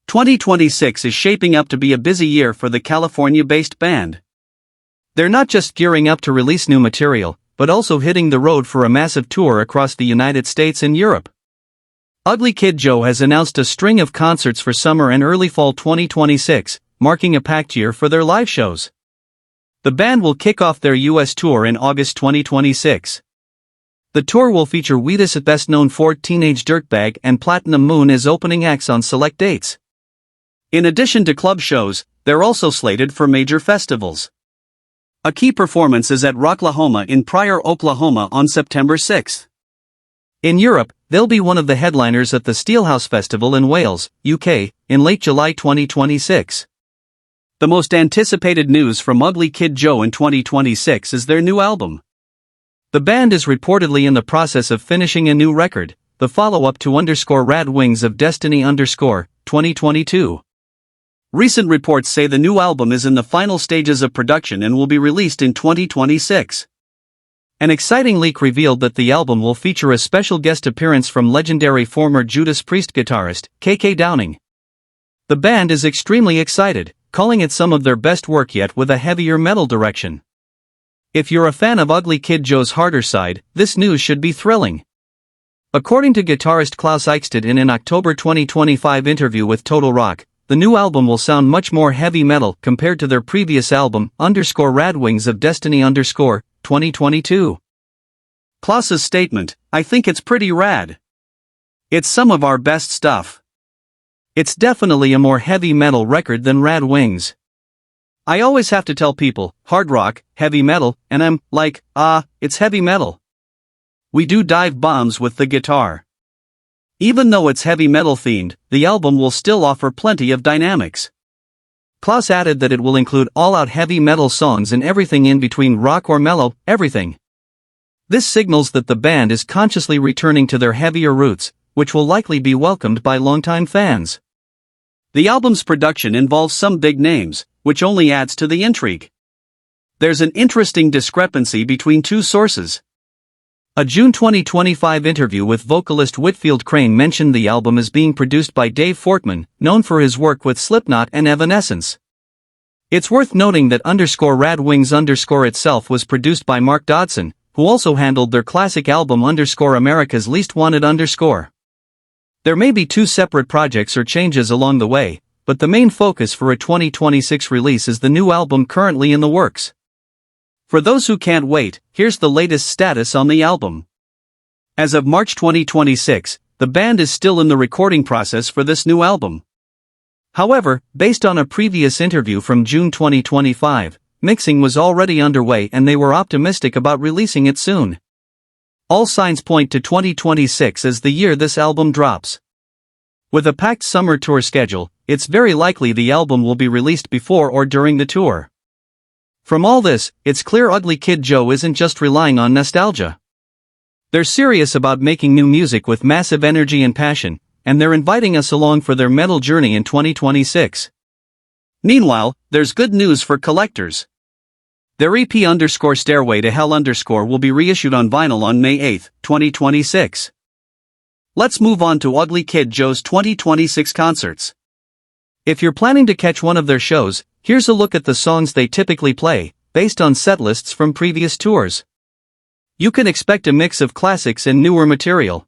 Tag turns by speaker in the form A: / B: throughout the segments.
A: 2026 is shaping up to be a busy year for the California-based band. They're not just gearing up to release new material, but also hitting the road for a massive tour across the United States and Europe. Ugly Kid Joe has announced a string of concerts for summer and early fall 2026, marking a packed year for their live shows. The band will kick off their U.S. tour in August 2026. The tour will feature Wheatus, best known for Teenage Dirtbag, and Platinum Moon as opening acts on select dates. In addition to club shows, they're also slated for major festivals. A key performance is at Rocklahoma in Pryor, Oklahoma on September 6. In Europe, they'll be one of the headliners at the Steelhouse Festival in Wales, UK, in late July 2026. The most anticipated news from Ugly Kid Joe in 2026 is their new album. The band is reportedly in the process of finishing a new record, the follow-up to _Rad Wings of Destiny _2022. Recent reports say the new album is in the final stages of production and will be released in 2026. An exciting leak revealed that the album will feature a special guest appearance from legendary former Judas Priest guitarist, KK Downing. The band is extremely excited, calling it some of their best work yet with a heavier metal direction. If you're a fan of Ugly Kid Joe's harder side, this news should be thrilling. According to guitarist Klaus Eichstätt in an October 2025 interview with Total Rock, the new album will sound much more heavy metal compared to their previous album, _Rad Wings of Destiny _2022. Klaus's statement, "I think it's pretty rad. It's some of our best stuff. It's definitely a more heavy metal record than Rad Wings. I always have to tell people, hard rock, heavy metal, and I'm like, it's heavy metal. We do dive bombs with the guitar. Even though it's heavy metal themed, the album will still offer plenty of dynamics." Klaus added that it will include all-out heavy metal songs and everything in between, rock or mellow, everything. This signals that the band is consciously returning to their heavier roots, which will likely be welcomed by longtime fans. The album's production involves some big names, which only adds to the intrigue. There's an interesting discrepancy between two sources. A June 2025 interview with vocalist Whitfield Crane mentioned the album as being produced by Dave Fortman, known for his work with Slipknot and Evanescence. It's worth noting that _Rad Wings itself was produced by Mark Dodson, who also handled their classic album America's Least Wanted _. There may be two separate projects or changes along the way, but the main focus for a 2026 release is the new album currently in the works. For those who can't wait, here's the latest status on the album. As of March 2026, the band is still in the recording process for this new album. However, based on a previous interview from June 2025, mixing was already underway and they were optimistic about releasing it soon. All signs point to 2026 as the year this album drops. With a packed summer tour schedule, it's very likely the album will be released before or during the tour. From all this, it's clear Ugly Kid Joe isn't just relying on nostalgia. They're serious about making new music with massive energy and passion, and they're inviting us along for their metal journey in 2026. Meanwhile, there's good news for collectors. Their EP _Stairway to Hell _ will be reissued on vinyl on May 8, 2026. Let's move on to Ugly Kid Joe's 2026 concerts. If you're planning to catch one of their shows, here's a look at the songs they typically play, based on setlists from previous tours. You can expect a mix of classics and newer material.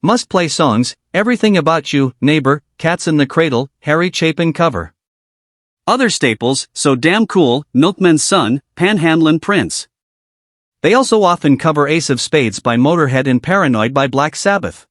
A: Must-play songs: Everything About You, Neighbor, Cats in the Cradle, Harry Chapin cover. Other staples: So Damn Cool, Milkman's Son, Panhandlin' Prince. They also often cover Ace of Spades by Motorhead and Paranoid by Black Sabbath.